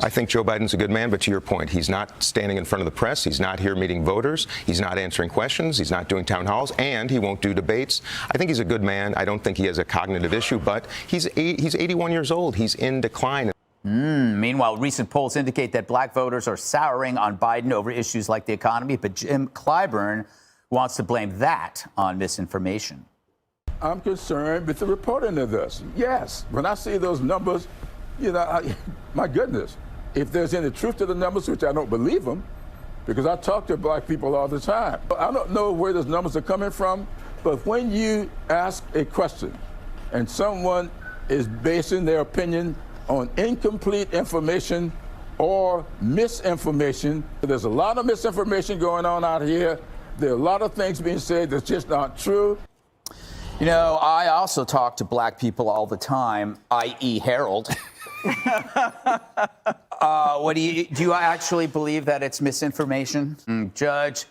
I think Joe Biden's a good man, but to your point, he's not standing in front of the press. He's not here meeting voters. He's not answering questions. He's not doing town halls, and he won't do debates. I think he's a good man. I don't think he has a cognitive issue, but he's 81 years old. He's in decline. Meanwhile, recent polls indicate that black voters are souring on Biden over issues like the economy, but Jim Clyburn wants to blame that on misinformation. I'm concerned with the reporting of this. Yes, when I see those numbers, my goodness. If there's any truth to the numbers, which I don't believe them, because I talk to black people all the time. I don't know where those numbers are coming from, but when you ask a question and someone is basing their opinion on incomplete information or misinformation, there's a lot of misinformation going on out here. There are a lot of things being said that's just not true. You know, I also talk to black people all the time, i.e. Harold. Do you actually believe that it's misinformation? Judge,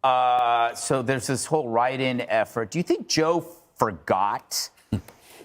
so there's this whole write-in effort. Do you think Joe forgot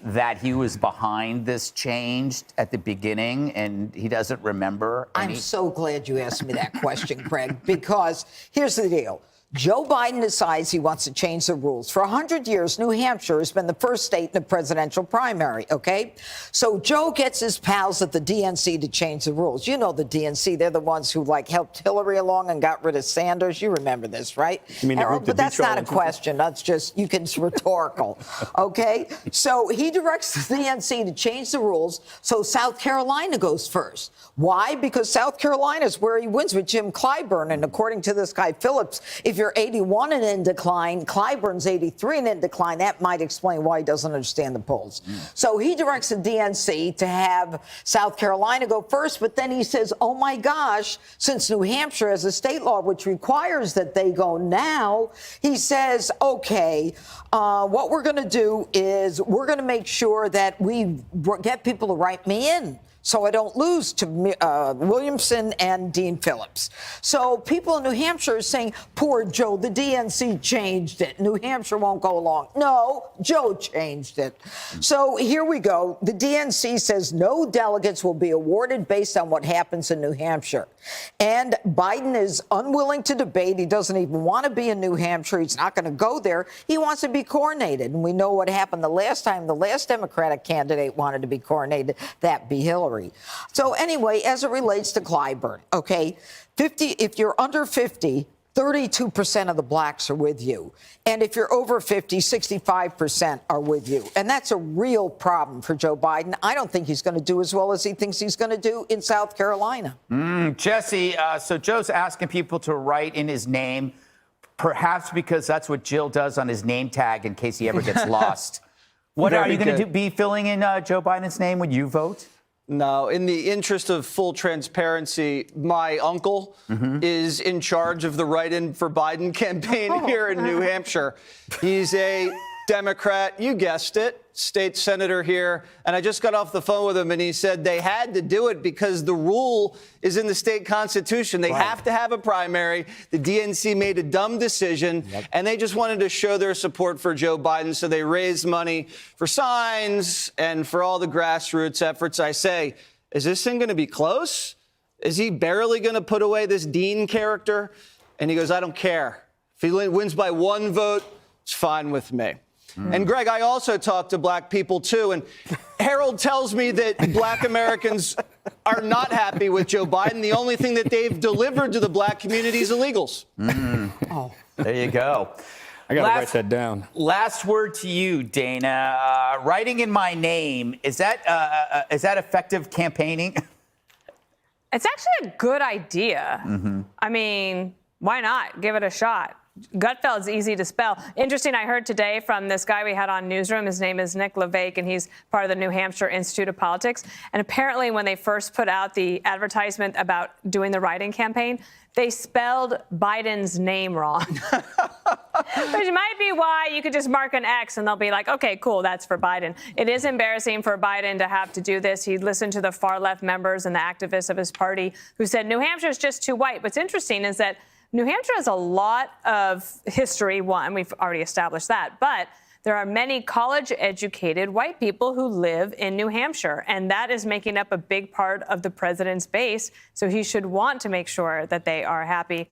that he was behind this change at the beginning and he doesn't remember? I'm so glad you asked me that question, Craig, because here's the deal. Joe Biden decides he wants to change the rules. For 100 years, New Hampshire has been the first state in the presidential primary, okay? So Joe gets his pals at the DNC to change the rules. You know the DNC, they're the ones who, helped Hillary along and got rid of Sanders. You remember this, right? You mean Harold, but that's not a question. That's just, it's rhetorical, okay? So he directs the DNC to change the rules so South Carolina goes first. Why? Because South Carolina is where he wins with Jim Clyburn, and according to this guy Phillips, if you're 81 and in decline, Clyburn's 83 and in decline. That might explain why he doesn't understand the polls. So he directs the DNC to have South Carolina go first, but then he says, oh my gosh, since New Hampshire has a state law which requires that they go now, he says, okay, what we're going to do is we're going to make sure that we get people to write me in, so I don't lose to Williamson and Dean Phillips. So people in New Hampshire are saying, poor Joe, the DNC changed it. New Hampshire won't go along. No, Joe changed it. So here we go. The DNC says no delegates will be awarded based on what happens in New Hampshire. And Biden is unwilling to debate. He doesn't even want to be in New Hampshire. He's not going to go there. He wants to be coronated. And we know what happened the last time the last Democratic candidate wanted to be coronated, that be Hillary. So anyway, as it relates to Clyburn, okay, if you're under 50, 32% of the blacks are with you. And if you're over 50, 65% are with you. And that's a real problem for Joe Biden. I don't think he's going to do as well as he thinks he's going to do in South Carolina. Jesse, so Joe's asking people to write in his name, perhaps because that's what Jill does on his name tag in case he ever gets lost. What are you going to be filling in Joe Biden's name when you vote? No, in the interest of full transparency, my uncle is in charge of the write-in for Biden campaign here in New Hampshire. He's a Democrat, you guessed it, state senator here. And I just got off the phone with him and he said they had to do it because the rule is in the state constitution. They have to have a primary. The DNC made a dumb decision and they just wanted to show their support for Joe Biden. So they raised money for signs and for all the grassroots efforts. I say, is this thing going to be close? Is he barely going to put away this Dean character? And he goes, I don't care. If he wins by one vote, it's fine with me. And Greg, I also talk to black people, too. And Harold tells me that black Americans are not happy with Joe Biden. The only thing that they've delivered to the black community is illegals. There you go. I got to write that down. Last word to you, Dana. Writing in my name, is that effective campaigning? It's actually a good idea. I mean, why not? Give it a shot. Gutfeld is easy to spell. Interesting, I heard today from this guy we had on Newsroom. His name is Nick LeVake, and he's part of the New Hampshire Institute of Politics. And apparently when they first put out the advertisement about doing the write-in campaign, they spelled Biden's name wrong. Which might be why you could just mark an X and they'll be like, okay, cool, that's for Biden. It is embarrassing for Biden to have to do this. He listened to the far left members and the activists of his party who said New Hampshire is just too white. What's interesting is that New Hampshire has a lot of history, one, we've already established that, but there are many college-educated white people who live in New Hampshire, and that is making up a big part of the president's base. So he should want to make sure that they are happy.